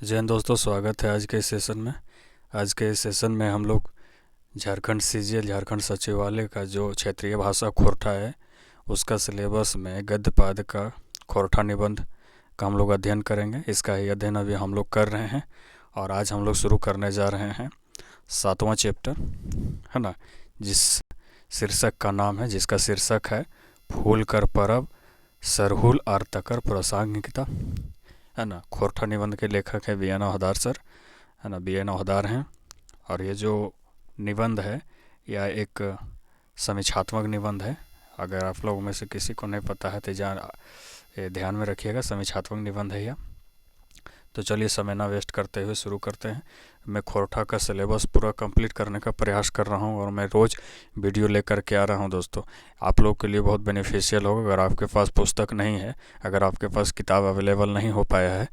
जय हिंद दोस्तों, स्वागत है आज के इस सेशन में। आज के इस सेशन में हम लोग झारखंड सीजीएल झारखंड सचिवालय का जो क्षेत्रीय भाषा खोरठा है उसका सिलेबस में गद्य पाद का खोरठा निबंध का हम लोग अध्ययन करेंगे। इसका ही अध्ययन अभी हम लोग कर रहे हैं और आज हम लोग शुरू करने जा रहे हैं 7वां चैप्टर, है ना, जिस शीर्षक का नाम है, जिसका शीर्षक है फूल कर परब सरहुल आर तकर प्रासंगिकता, है ना। खोरठा निबंध के लेखक है बी एन ओहदार सर, है ना, बी एन ओहदार हैं। और ये जो निबंध है यह एक समीक्षात्मक निबंध है। अगर आप लोगों में से किसी को नहीं पता है तो ये ध्यान में रखिएगा, समीक्षात्मक निबंध है यह। तो चलिए समय ना वेस्ट करते हुए शुरू करते हैं। मैं खोरठा का सिलेबस पूरा कंप्लीट करने का प्रयास कर रहा हूँ और मैं रोज़ वीडियो लेकर के आ रहा हूँ दोस्तों। आप लोग के लिए बहुत बेनिफिशियल होगा। अगर आपके पास पुस्तक नहीं है, अगर आपके पास किताब अवेलेबल नहीं हो पाया है,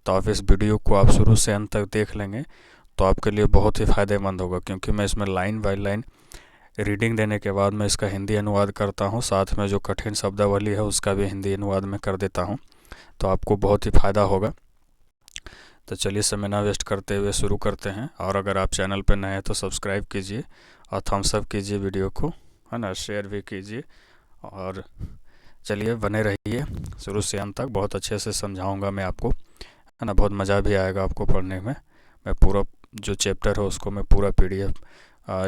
तो आप इस वीडियो को आप शुरू से अंत तक देख लेंगे तो आपके लिए बहुत ही फ़ायदेमंद होगा, क्योंकि मैं इसमें लाइन बाय लाइन रीडिंग देने के बाद मैं इसका हिंदी अनुवाद करता हूँ। साथ में जो कठिन शब्दावली है उसका भी हिंदी अनुवाद में कर देता हूँ, तो आपको बहुत ही फ़ायदा होगा। तो चलिए समय ना वेस्ट करते हुए शुरू करते हैं। और अगर आप चैनल पर नए हैं तो सब्सक्राइब कीजिए और थम्स अप कीजिए वीडियो को, है ना, शेयर भी कीजिए। और चलिए बने रहिए शुरू से अंत तक, बहुत अच्छे से समझाऊंगा मैं आपको, है ना। बहुत मज़ा भी आएगा आपको पढ़ने में। मैं पूरा जो चैप्टर है उसको मैं पूरा पीडीएफ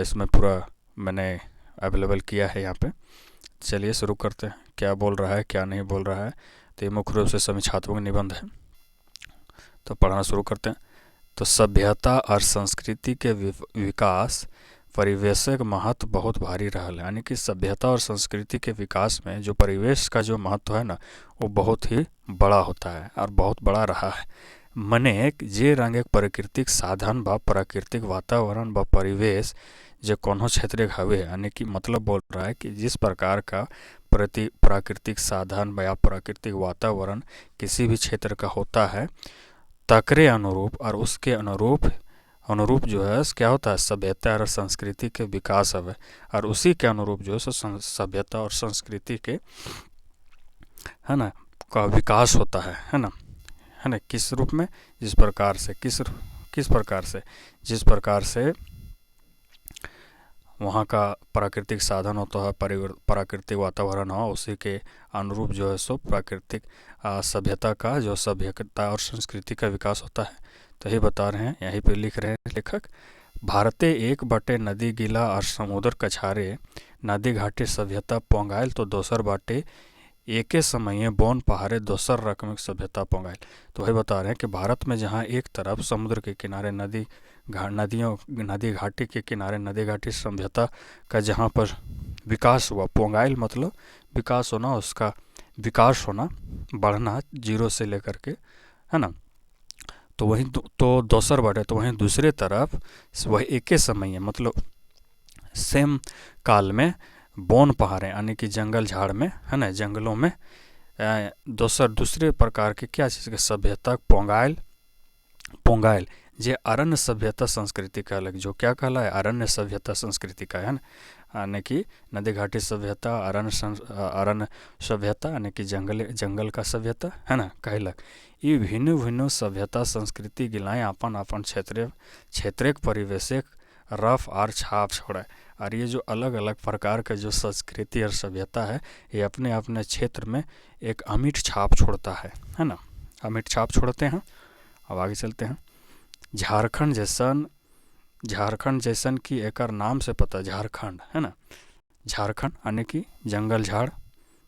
इसमें पूरा मैंने अवेलेबल किया है यहाँ पे। चलिए शुरू करते हैं। क्या बोल रहा है क्या नहीं बोल रहा है, तो ये मुख्य रूप से समीक्षात्मक निबंध है, तो पढ़ना शुरू करते हैं। तो सभ्यता और संस्कृति के विकास परिवेशक महत्व बहुत भारी रहा है। यानी कि सभ्यता और संस्कृति के विकास में जो परिवेश का जो महत्व है ना, वो बहुत ही बड़ा होता है और बहुत बड़ा रहा है। मने जे रंग एक प्राकृतिक साधन व प्राकृतिक वातावरण व परिवेश जो कोनो क्षेत्र हवे, यानी कि मतलब बोल रहा है कि जिस प्रकार का प्राकृतिक साधन या प्राकृतिक वातावरण किसी भी क्षेत्र का होता है, तकरे अनुरूप और उसके अनुरूप जो है क्या होता है, सभ्यता और संस्कृति के विकास है। और उसी के अनुरूप जो है सभ्यता और संस्कृति के, है ना, का विकास होता है ना, है ना। किस रूप में, जिस प्रकार से जिस प्रकार से वहाँ का प्राकृतिक साधन होता है, प्राकृतिक वातावरण हो, उसी के अनुरूप जो है सो प्राकृतिक सभ्यता का, जो सभ्यता और संस्कृति का विकास होता है। तो यही बता रहे हैं, यहीं पे लिख रहे हैं लेखक। भारते एक बटे नदी गिला और समुद्र कछारे नदी घाटी सभ्यता पोंगाइल, तो दोसर बाटे एके समय बोन पहाड़े दोसर रकम सभ्यता पोंगाइल। तो वही बता रहे हैं कि भारत में जहाँ एक तरफ समुद्र के किनारे नदी घाटी के किनारे नदी घाटी सभ्यता का जहाँ पर विकास हुआ, पोंगाइल मतलब विकास होना, उसका विकास होना, बढ़ना जीरो से लेकर के, है ना। तो वहीं तो दोसर बाटे, तो वहीं दूसरे तरफ वही एक ही समय मतलब सेम काल में बोन पहाड़े, यानी कि जंगल झाड़ में, है ना, जंगलों में दूसरे प्रकार के क्या चीज़ के सभ्यता पोंगाइल जे अरण्य सभ्यता संस्कृति का अलग, जो क्या कहला है, अरण्य सभ्यता संस्कृति का, है ना। यानी कि नदी घाटी सभ्यता, अरण्य सभ्यता, यानी कि जंगल का सभ्यता, है ना, कहलक। ये भिन्न भिन्न सभ्यता संस्कृति गिलाएं अपन अपन क्षेत्रिक परिवेशक रफ और छाप छोड़े। और ये जो अलग अलग प्रकार का जो संस्कृति और सभ्यता है, ये अपने अपने क्षेत्र में एक अमिट छाप छोड़ता है ना, अमिट छाप छोड़ते हैं। अब आगे चलते हैं। झारखंड जैसन की एकर नाम से पता, झारखंड, है ना, झारखंड यानी कि जंगल झाड़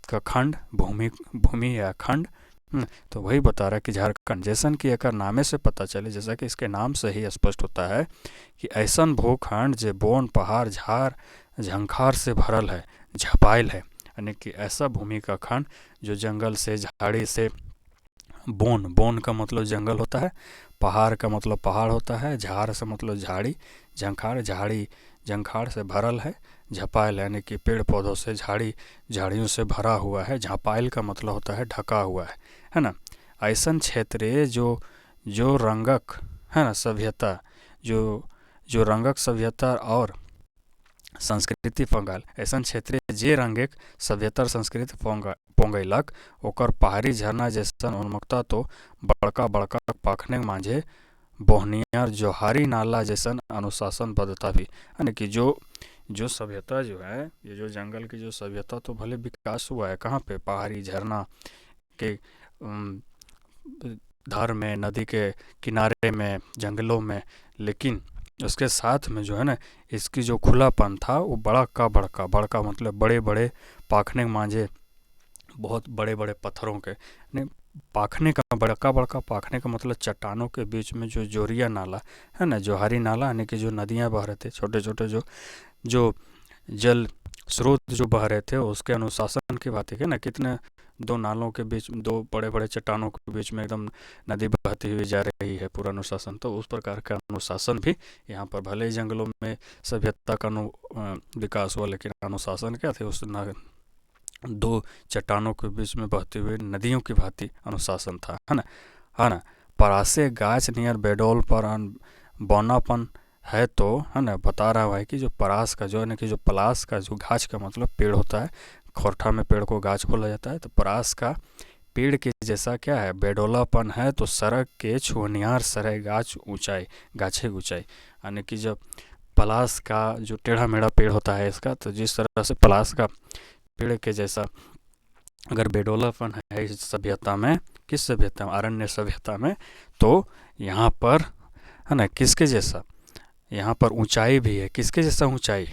का खंड, भूमि या खंड। तो वही बता रहा है कि झारखंड जैसन की एकर नामे से पता चले, जैसा कि इसके नाम से ही स्पष्ट होता है कि ऐसन भूखंड जे बोन पहाड़ झाड़ झंखार से भरल है, झपाइल है। यानी कि ऐसा भूमि का खंड जो जंगल से, झाड़ी से, बोन का मतलब जंगल होता है, पहाड़ का मतलब पहाड़ होता है, झाड़ से मतलब झाड़ी, झंखाड़ से भरल है, झपाइल यानी कि पेड़ पौधों से, झाड़ियों से भरा हुआ है, झपाइल का मतलब होता है ढका हुआ है ना। ऐसन क्षेत्र जो रंगक, है ना, सभ्यता, जो रंगक सभ्यता और संस्कृति पोंगल ऐसा क्षेत्रीय जे रंगेक सभ्यतर संस्कृति पोंगैलक ओकर पहाड़ी झरना जैसन उन्मुक्ता तो बड़का बड़का पाखने मांझे बोहनियार जोहारी नाला जैसन अनुशासनबद्धता भी, यानी कि जो सभ्यता जो है, ये जो जंगल की जो सभ्यता तो भले विकास हुआ है कहाँ पे, पहाड़ी झरना के धार में, नदी के किनारे में, जंगलों में, लेकिन उसके साथ में जो है ना इसकी जो खुलापन था वो बड़का मतलब बड़े बड़े पाखने मांझे, बहुत बड़े बड़े पत्थरों के, नहीं पाखने का बड़का पाखने का मतलब चट्टानों के बीच में जो जोरिया नाला है ना, जोहारी नाला, यानी कि जो नदियाँ बह रहे थे, छोटे छोटे जो जल स्रोत जो बह रहे थे, उसके अनुशासन की बात है ना, कितने दो नालों के बीच, दो बड़े बड़े चट्टानों के बीच में एकदम नदी बहती हुई जा रही है, पूरा अनुशासन। तो उस प्रकार का अनुशासन भी यहाँ पर, भले ही जंगलों में सभ्यता का विकास हुआ, लेकिन अनुशासन क्या थे, उस दो चट्टानों के बीच में बहती हुई नदियों की भांति अनुशासन था, है ना। परासे गाछ नियर बेडोल पर बौनापन है, तो है ना, बता रहा है कि जो परास का जो है ना, कि जो पलास का जो गाछ का मतलब पेड़ होता है, खोरठा में पेड़ को गाछ बोला जाता है, तो परास का पेड़ के जैसा क्या है, बेडोलापन है, तो सड़क के छुनियार सरे गाछ ऊंचाई, गाछे ऊंचाई, यानी कि जब पलास का जो टेढ़ा मेढ़ा पेड़ होता है इसका, तो जिस तरह से पलास का पेड़ के जैसा अगर बेडोलापन है इस सभ्यता में, किस सभ्यता में, अरण्य सभ्यता में, तो यहाँ पर है ना किसके जैसा, यहाँ पर ऊंचाई भी है, किसके जैसा ऊंचाई,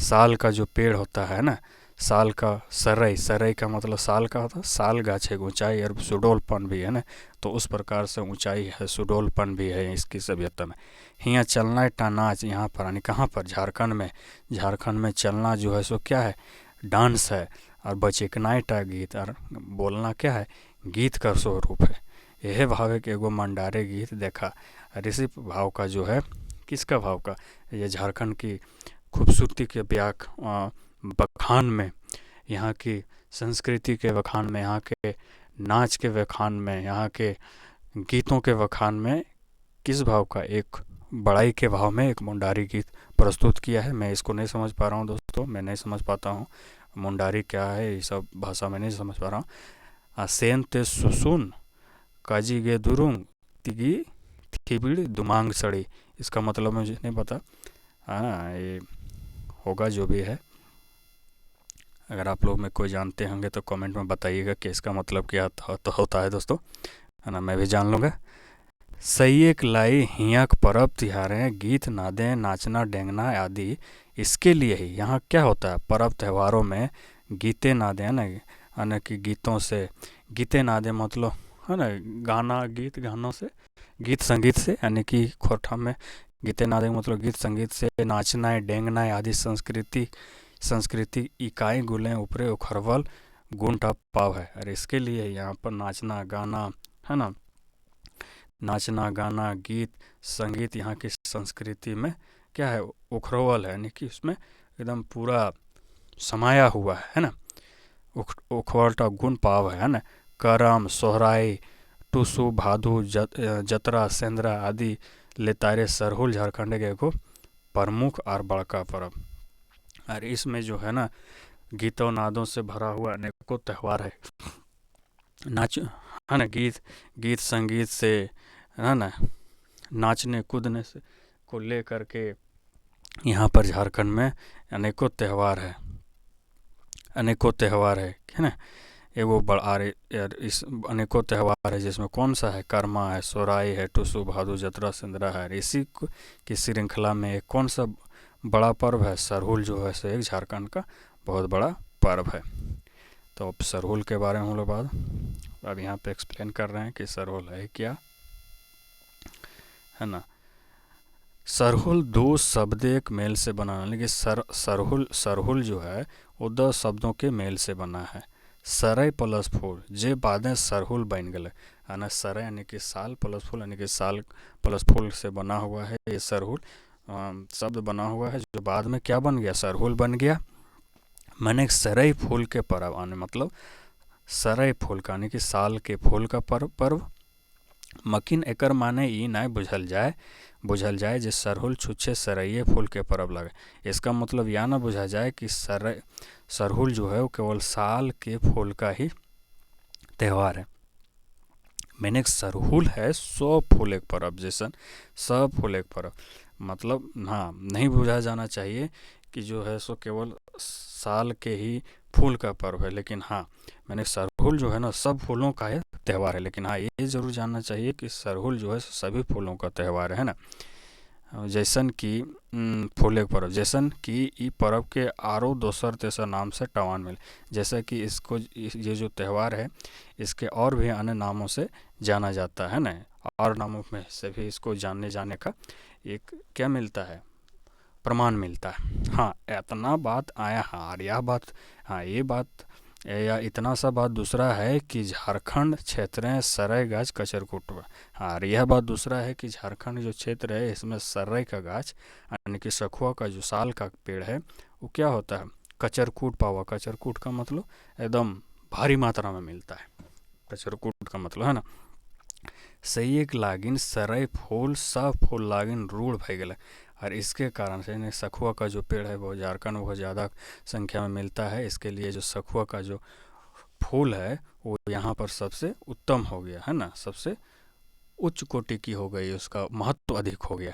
साल का जो पेड़ होता है ना, साल का सरई का मतलब साल का होता है, साल गाछे ऊंचाई, और सुडोलपन भी है ना, तो उस प्रकार से ऊंचाई है, सुडोलपन भी है इसकी सभ्यता में। यहाँ चलना टा नाच, यहाँ पर यानी कहाँ पर, झारखंड में चलना जो है सो क्या है, डांस है, और बचेकना टा गीत, और बोलना क्या है, गीत का स्वरूप है। यह भाव है कि एगो मंडारे गीत देखा, और इसी भाव का जो है, किसका भाव का, ये झारखंड की खूबसूरती के बखान में, यहाँ की संस्कृति के बखान में, यहाँ के नाच के बखान में, यहाँ के गीतों के बखान में, किस भाव का, एक बड़ाई के भाव में एक मुंडारी गीत प्रस्तुत किया है। मैं इसको नहीं समझ पा रहा हूँ दोस्तों, मैं नहीं समझ पाता हूँ मुंडारी क्या है, ये सब भाषा में नहीं समझ पा रहा हूँ। सेन ते सुसुन काजी गे दुरुंग तिगी थिबिड़ दुमांग सड़ी, इसका मतलब मुझे नहीं पता, हाँ ये होगा जो भी है। अगर आप लोग में कोई जानते होंगे तो कमेंट में बताइएगा कि इसका मतलब क्या होता है दोस्तों, है ना, मैं भी जान लूँगा। सही एक लाई हियाक परब त्योहारें, गीत नादें, नाचना डेंगना आदि, इसके लिए ही यहाँ क्या होता है, पर्व त्योहारों में गीते नादें, है ना, यानी कि गीतों से, गीते नादें मतलब है ना गाना, गीत गानों से, गीत संगीत से, यानी कि खोरठा में गीते नादे मतलब गीत संगीत से, नाचना है, डेंगना है आदि संस्कृति इकाई गुलें ऊपरे उखरवल गुण टप पाव है। और इसके लिए यहाँ पर नाचना गाना, है ना, नाचना गाना गीत संगीत यहाँ की संस्कृति में क्या है, उखरवल है, यानी कि उसमें एकदम पूरा समाया हुआ है ना, उखवलटा गुण पाव है ना। करम सोहराई टूसू भादू जतरा सेंद्रा आदि लेतारे सरहुल झारखंड के एगो प्रमुख और बड़का पर्व। और इसमें जो है ना गीतों नादों से भरा हुआ अनेकों त्यौहार है, नाच है ना, गीत संगीत से, है ना, नाचने कूदने से को ले करके यहाँ पर झारखंड में अनेकों त्यौहार है, है ना। एगो बड़ा इस अनेकों त्यौहार है जिसमें कौन सा है, कर्मा है, सोराई है, टूसू भादू जतरा सिंदरा है। इसी की श्रृंखला में एक कौन सा बड़ा पर्व है, सरहुल जो है एक झारखंड का बहुत बड़ा पर्व है। तो अब सरहुल के बारे में हम लोग बात अब यहाँ पे एक्सप्लेन कर रहे हैं कि सरहुल है क्या, है ना। सरहुल दो शब्द एक मेल से बना, लेकिन सरहुल जो है वो 10 शब्दों के मेल से बना है। सरय प्लस फूल जे बादें सरहुल बन गए, है ना। सरय यानी कि साल प्लस फूल यानी कि साल प्लस फूल से बना हुआ है ये सरहुल शब्द बना हुआ है, जो बाद में क्या बन गया, सरहुल बन गया। मैंने सरय फूल के पर्व आने मतलब सरय फूल का यानी कि साल के फूल का पर्व मकिन एकर माने ई नाय बुझल जाए जे सरहुल छुच्छे सरैये फूल के परब लगे। इसका मतलब यह ना बुझा जाए कि सरहुल जो है वो केवल साल के फूल का ही त्यौहार है। मैंने एक सरहुल है सब फूल एक परब जैसन, सब फूल एक परब मतलब हाँ नहीं बुझा जाना चाहिए कि जो है सो केवल साल के ही फूल का पर्व है। लेकिन हाँ मैंने सरहुल जो है ना सब फूलों का है त्यौहार है। लेकिन हाँ ये ज़रूर जानना चाहिए कि सरहुल जो है सभी फूलों का त्यौहार है ना। जैसन कि फूल एक पर्व जैसन कि ई पर्व के आरो दोसर तेसर नाम से टवान मिले। जैसा कि इसको ये जो त्यौहार है इसके और भी अन्य नामों से जाना जाता है ना, और नामों में से भी इसको जाने का एक क्या मिलता है, प्रमाण मिलता है। हाँ इतना बात आया, हाँ और यह बात, हाँ ये बात या इतना सा बात दूसरा है कि झारखंड क्षेत्र सराय गाछ कचरकुट। हाँ और यह बात दूसरा है कि झारखंड जो क्षेत्र है इसमें सराय का गाछ यानी कि सखुआ का जो साल का पेड़ है वो क्या होता है, कचरकूट पावा। कचरकूट का मतलब एकदम भारी मात्रा में मिलता है, कचरकूट का मतलब है ना। सही एक लागिन सराय फूल सब फूल लागिन रूढ़ भय गए। और इसके कारण से सखुआ का जो पेड़ है वो झारखंड में बहुत ज़्यादा संख्या में मिलता है। इसके लिए जो सखुआ का जो फूल है वो यहाँ पर सबसे उत्तम हो गया है ना, सबसे उच्च कोटि की हो गई, उसका महत्व अधिक हो गया।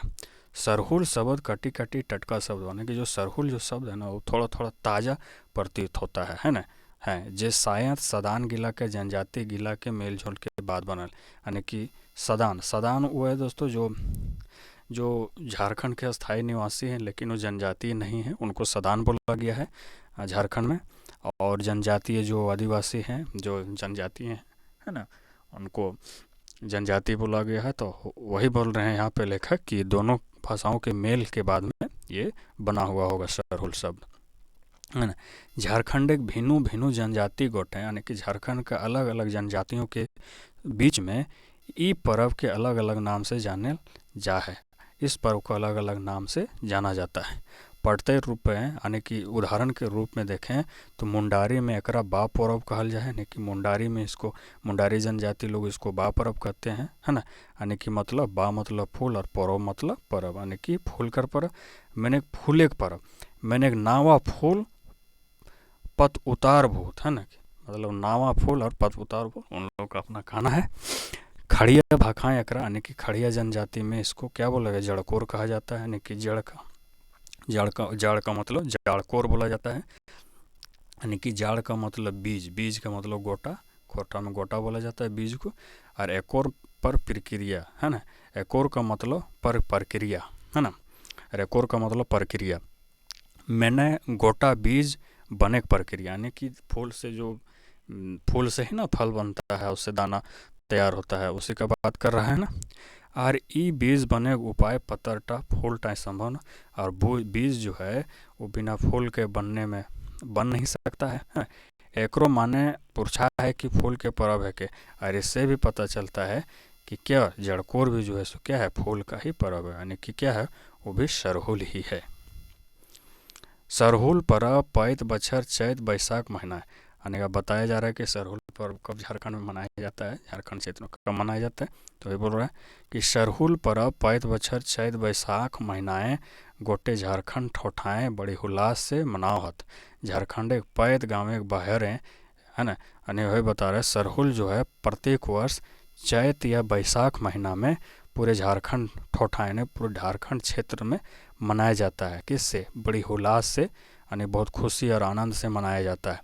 सरहुल शब्द कटी कटी टटका शब्द बने कि जो सरहुल जो शब्द है ना वो थोड़ा थोड़ा ताज़ा प्रतीत होता है ना। है जे शायद सदान गिला के जनजाति गिला के मेल जोल के बाद बनल यानी कि सदान वो है दोस्तों जो झारखंड के स्थायी निवासी हैं लेकिन वो जनजातीय नहीं है, उनको सदान बोला गया है झारखंड में। और जनजातीय जो आदिवासी हैं जो जनजातीय हैं है ना उनको जनजाति बोला गया है। तो वही बोल रहे हैं यहाँ पे लेखक कि दोनों भाषाओं के मेल के बाद में ये बना हुआ होगा सरहुल शब्द है ना। झारखंड एक भिन्नु भिन्नु जनजाति गोट है यानी कि झारखंड का अलग अलग जनजातियों के बीच में ई पर्व के अलग अलग नाम से जाने जा है। इस पर्व को अलग अलग नाम से जाना जाता है। पढ़ते रूप में यानी कि उदाहरण के रूप में देखें तो मुंडारी में एकरा बा पर्व कहल जाए यानी कि मुंडारी में इसको मुंडारी जनजाति लोग इसको बा पर्व कहते हैं है ना। यानी कि मतलब बा मतलब फूल और पर्व मतलब पर्व यानी कि फूल कर पर्व। मैंने फूल एक पर्व मैंने एक नावा फूल पत उतार भूत है ना, मतलब नावा फूल और पत उतार भूत उन लोगों का अपना खाना है। खड़िया भाखाएं एकरा यानी कि खड़िया जनजाति में इसको क्या बोला गया, जड़कोर कहा जाता है यानी कि जाड़ का मतलब जाड़कोर बोला जाता है यानी कि जाड़ का मतलब बीज का मतलब गोटा, खोटा में गोटा बोला जाता है बीज को। और एकोर पर प्रक्रिया है ना, एकोर का मतलब पर प्रक्रिया है ना, और एकोर का मतलब प्रक्रिया। मैंने गोटा बीज बने प्रक्रिया यानी कि फूल से ही ना फल बनता है, उससे दाना तैयार होता है, उसी का बात कर रहा है ना। और ई बीज बने उपाय पतरटा फूल टाइम संभव न, और बीज जो है वो बिना फूल के बनने में बन नहीं सकता है। एकरो माने पुरछा है कि फूल के पर्व है के, और इससे भी पता चलता है कि क्या जड़कोर भी जो है सो क्या है फूल का ही पर्व है यानी कि क्या है वो भी सरहुल ही है। सरहुल पर्व पैत बछर चैत बैसाख महीना है यानी कि बताया जा रहा है कि सरहुल पर्व कब झारखंड में मनाया जाता है, झारखंड क्षेत्र में कब मनाया जाता है। तो ये बोल रहा है कि सरहुल पर्व पैत बछर चैत बैसाख महीनाएँ गोटे झारखंड ठोठाएँ बड़ी उल्लास से मनावत। झारखंड एक पैत गाँव एक बाहर है ना, यानी वही बता रहे सरहुल जो है प्रत्येक वर्ष चैत या बैसाख महीना में पूरे झारखंड ठोठाएँ ने पूरे झारखंड क्षेत्र में मनाया जाता है। किससे, बड़ी उल्लास से यानी बहुत खुशी और आनंद से मनाया जाता है।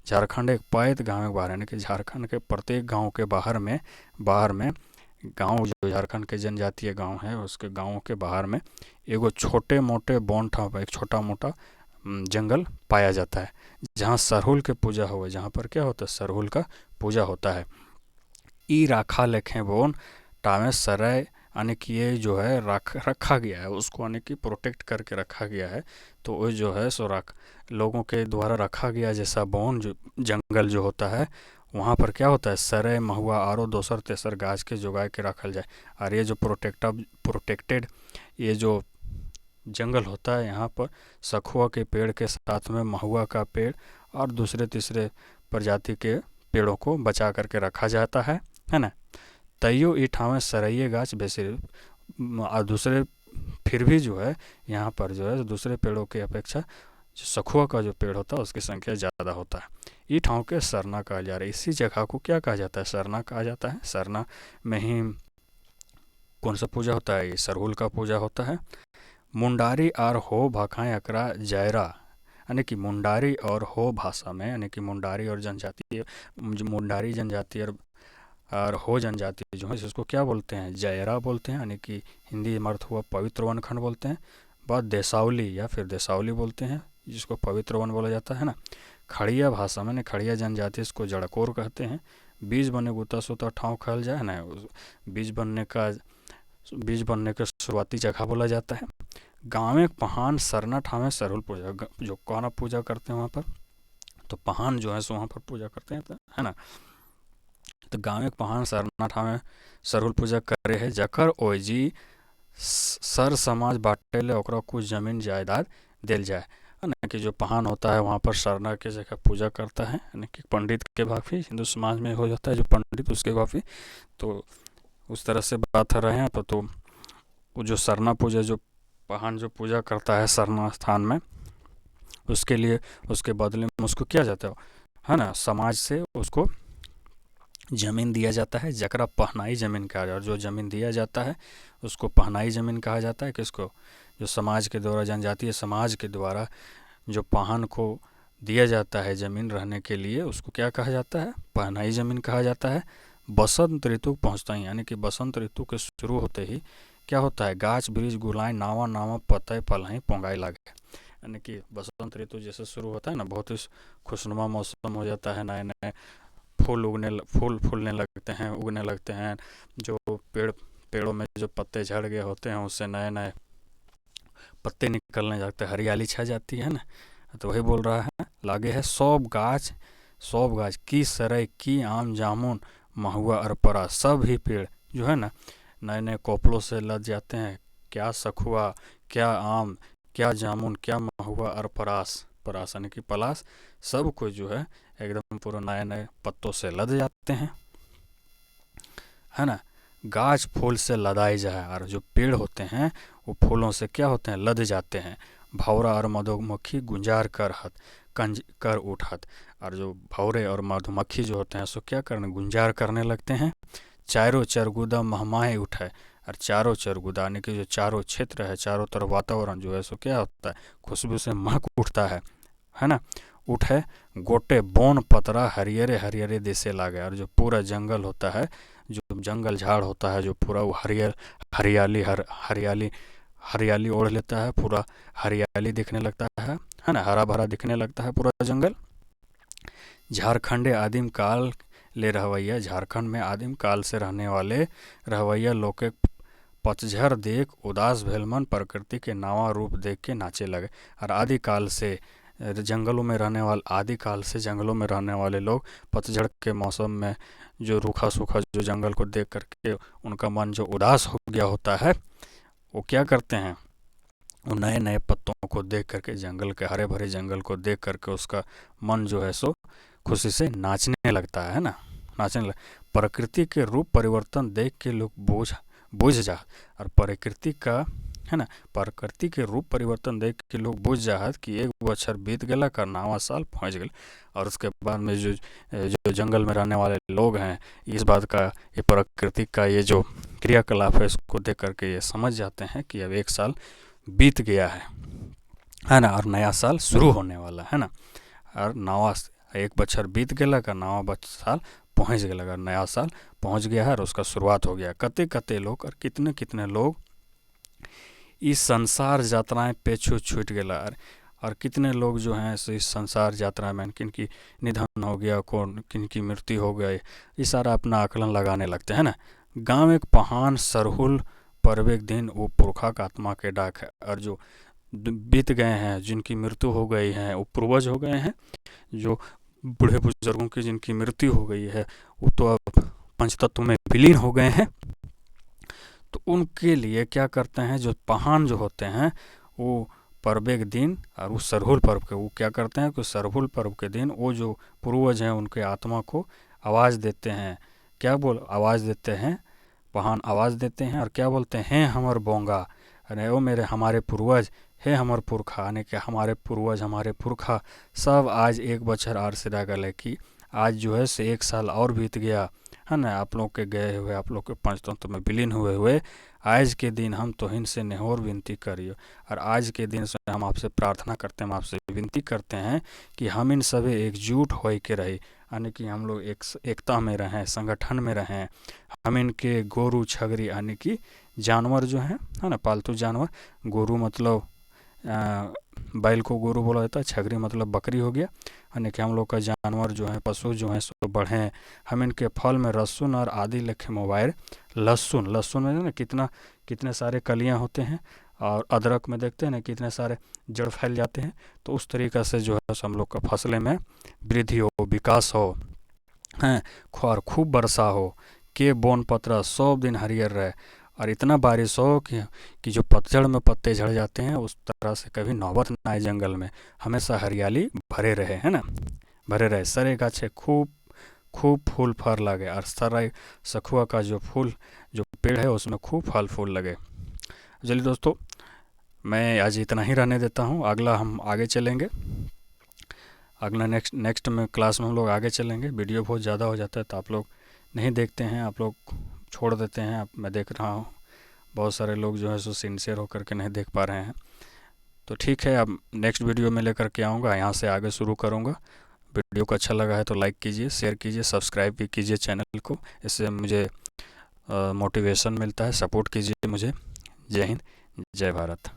झारखंड एक पैत गाँव के बाहर यानी कि झारखंड के प्रत्येक गांव के बाहर में गांव जो झारखंड के जनजातीय गांव है उसके गांवों के बाहर में एगो छोटे मोटे बौन ठाप एक छोटा मोटा जंगल पाया जाता है जहाँ सरहुल के पूजा हुआ, जहाँ पर क्या होता है सरहुल का पूजा होता है। ई राखा लेखें बोन टामे सराय यानी कि ये जो है रखा गया है उसको यानी कि प्रोटेक्ट करके रखा गया है। तो वो जो है सो लोगों के द्वारा रखा गया जैसा बोन जो जंगल जो होता है वहाँ पर क्या होता है सरे महुआ आरो दोसर तेसर गाछ के जोगा के रखल जाए। और ये जो प्रोटेक्टेड ये जो जंगल होता है यहाँ पर सखुआ के पेड़ के साथ में महुआ का पेड़ और दूसरे तीसरे प्रजाति के पेड़ों को बचा करके रखा जाता है ना। तैयो ई ठावें सरैये गाछ बेसी। और दूसरे फिर भी जो है यहाँ पर जो है दूसरे पेड़ों की अपेक्षा जो सखुआ का जो पेड़ होता है उसकी संख्या ज़्यादा होता है। ई ठाव के सरना कहा जा रहा है। इसी जगह को क्या कहा जाता है? सरना कहा जाता है। सरना में ही कौन सा पूजा होता है? ये सरहुल का पूजा होता है। मुंडारी और हो भाखाएं अकरा जायरा, यानी कि मुंडारी और हो भाषा में, यानी कि मुंडारी और जनजातीय, मुंडारी जनजाति और हो जनजाति जो है जिसको क्या बोलते हैं? जायरा बोलते हैं, यानी कि हिंदी में अर्थ हुआ पवित्र वनखंड बोलते हैं। बात देसावली या फिर देसावली बोलते हैं जिसको पवित्र वन बोला जाता है ना। खड़िया भाषा में, खड़िया जनजाति इसको जड़कोर कहते हैं। बीज बने गुता सुता ठाव कहल जाए ना, बीज बनने का शुरुआती जगह बोला जाता है। गाँव में पहान सरना ठावे सरहुल पूजा, जो कौन पूजा करते हैं वहाँ पर? तो पहान जो है सो वहाँ पर पूजा करते हैं, है ना। तो गाँव में पहान सरना ठावे सरहुल पूजा करे है। जकर ओजी सर समाज बांटे ले ओकरा कुछ जमीन जायदाद दिल जाए, है ना। कि जो पहान होता है वहाँ पर सरना के जगह पूजा करता है, यानी कि पंडित के भाफी हिंदू समाज में हो जाता है जो पंडित उसके भाफी। तो उस तरह से बात कर रहे हैं। तो वो जो सरना पूजा, जो पहान जो पूजा करता है सरना स्थान में, उसके लिए उसके बदले में उसको किया जाता है ना, समाज से उसको जमीन दिया जाता है। जकरा पहनाई जमीन कहा जाता है। और जो जमीन दिया जाता है उसको पहनाई जमीन कहा जाता है। किसको? जो समाज के द्वारा, जनजातीय समाज के द्वारा जो पहान को दिया जाता है जमीन रहने के लिए, उसको क्या कहा जाता है? पहनाई जमीन कहा जाता है। बसंत ऋतु पहुँचता ही, यानी कि बसंत ऋतु के शुरू होते ही क्या होता है? गाछ वृक्ष गुलाय नावा नावा पतय पलहई पोंगाई लागे, यानी कि बसंत ऋतु जैसे शुरू होता है ना, बहुत ही खुशनुमा मौसम हो जाता है। नए नए फूल फूलने लगते हैं, उगने लगते हैं। जो पेड़ों में जो पत्ते झड़ गए होते हैं उससे नए नए पत्ते निकलने लगते हैं, हरियाली छा जाती है ना। तो वही बोल रहा है, लागे है सब गाछ की सरई की आम जामुन महुआ अरपरा, सब ही पेड़ जो है ना नए नए कोपलों से लद जाते हैं। क्या सखुआ, क्या आम, क्या जामुन, क्या महुआ और परास यानी कि पलास, सब कुछ जो है एकदम पूरा नए नए पत्तों से लद जाते हैं, है ना। गाछ फूल से लदाई जाए, और जो पेड़ होते हैं वो फूलों से क्या होते हैं? लद जाते हैं। भौरा और मधुमक्खी गुंजार कर उठत, और जो भौरे और मधुमक्खी जो होते हैं सो क्या करने? गुंजार करने लगते हैं। चारों चरगुदा महमाए उठे, और चारों चरगुदा यानी कि जो चारों क्षेत्र है, चारों तरफ वातावरण जो है सो क्या होता है? खुशबू से महक उठता है ना। उठे गोटे बोन पतरा हरियरे हरियरे दिसे लागे, और जो पूरा जंगल होता है, जो जंगल झाड़ होता है, जो पूरा वो हरियाली ओढ़ लेता है, पूरा हरियाली दिखने लगता है ना, हरा भरा दिखने लगता है पूरा जंगल। झारखंडे आदिम काल ले रहवैया, झारखंड में आदिम काल से रहने वाले रहवैया लोग के पतझड़ देख उदास भेल मन, प्रकृति के नावा रूप देख के नाचे लगे। और आदिकाल से जंगलों में रहने वाले लोग पतझड़ के मौसम में जो रूखा सूखा जो जंगल को देख करके उनका मन जो उदास हो गया होता है, वो क्या करते हैं? वो नए नए पत्तों को देख करके, जंगल के हरे भरे जंगल को देख करके उसका मन जो है सो खुशी से नाचने लगता है ना, प्रकृति के रूप परिवर्तन देख के लोग बुझ जा, और प्रकृति के रूप परिवर्तन देख के लोग बुझ जाहत कि एक बछर बीत गया का नवा साल पहुँच गया। और उसके बाद में जो जंगल में रहने वाले लोग हैं, इस बात का, ये प्रकृति का ये जो क्रियाकलाप है इसको देख करके ये समझ जाते हैं कि अब एक साल बीत गया है ना, और नया साल शुरू होने वाला है ना। और नवा एक बछर बीत गया का नवा साल पहुँच गया, नया साल पहुँच गया है और उसका शुरुआत हो गया। कते लोग और कितने लोग इस संसार यात्राएं पेछू छूट गया, और कितने लोग जो हैं इस संसार यात्रा में किनकी निधन हो गया, कौन किनकी मृत्यु हो गई, ये सारा अपना आकलन लगाने लगते हैं ना। गांव एक पहान सरहुल पर्वेक दिन वो पुरखा का आत्मा के डाक है, और जो बीत गए हैं, जिनकी मृत्यु हो गई है, वो पूर्वज हो गए हैं। जो बूढ़े बुजुर्गों की जिनकी मृत्यु हो गई है वो तो अब पंचतत्व में विलीन हो गए हैं। तो उनके लिए क्या करते हैं? जो पहान जो होते हैं वो पर्व के दिन, और उस सरहुल पर्व के वो क्या करते हैं कि सरहुल पर्व के दिन वो जो पूर्वज हैं उनके आत्मा को आवाज़ देते हैं। क्या आवाज़ देते हैं? वहाँ आवाज़ देते हैं और क्या बोलते हैं, हमर बोंगा, अरे ओ मेरे हमारे पूर्वज, हे हमर पुरखा, यानी कि हमारे पूर्वज हमारे पुरखा सब आज एक बछर आर सिरा गले कि आज जो है से 1 साल और बीत गया है ना, आप लोग के गए हुए, आप लोग के पंचतंत्र में विलीन हुए हुए आज के दिन हम तोहिन से नेहोर विनती करियो, और आज के दिन से हम आपसे प्रार्थना करते हैं, हम आपसे विनती करते हैं कि हम इन सभी एकजुट हो के रही, यानी कि हम लोग एकता में रहें, संगठन में रहें। हम इनके गोरू छगरी यानी कि जानवर जो हैं है ना, पालतू जानवर, गोरू मतलब बैल को गोरू बोला जाता है, छगरी मतलब बकरी हो गया, यानी कि हम लोग का जानवर जो है, पशु जो है सो बढ़ें। हम इनके फल में लहसुन और आदि लिखे मोबाइल, लहसुन में ना कितने सारे कलियां होते हैं, और अदरक में देखते हैं ना कितने सारे जड़ फैल जाते हैं। तो उस तरीक़ा से जो है हम लोग का फसलें में वृद्धि हो, विकास हो, हैं, और खूब वर्षा हो, के बोन पत्र सब दिन हरियर रहे, और इतना बारिश हो कि जो पतझड़ में पत्ते झड़ जाते हैं उस तरह से कभी नौबत ना आए, जंगल में हमेशा हरियाली भरे रहे, है ना, भरे रहे, सरे गाछे खूब खूब फूल फल लगे, और सराय सखुआ का जो फूल जो पेड़ है उसमें खूब फल फूल लगे। चलिए दोस्तों, मैं आज इतना ही रहने देता हूँ, अगला हम आगे चलेंगे, अगला नेक्स्ट में क्लास में हम लोग आगे चलेंगे। वीडियो बहुत ज़्यादा हो जाता है तो आप लोग नहीं देखते हैं, आप लोग छोड़ देते हैं, मैं देख रहा हूँ बहुत सारे लोग जो है सो सिंसियर होकर के नहीं देख पा रहे हैं। तो ठीक है, अब नेक्स्ट वीडियो में लेकर के आऊँगा, यहाँ से आगे शुरू करूँगा। वीडियो को अच्छा लगा है तो लाइक कीजिए, शेयर कीजिए, सब्सक्राइब भी कीजिए चैनल को, इससे मुझे मोटिवेशन मिलता है, सपोर्ट कीजिए मुझे। जय हिंद, जय भारत।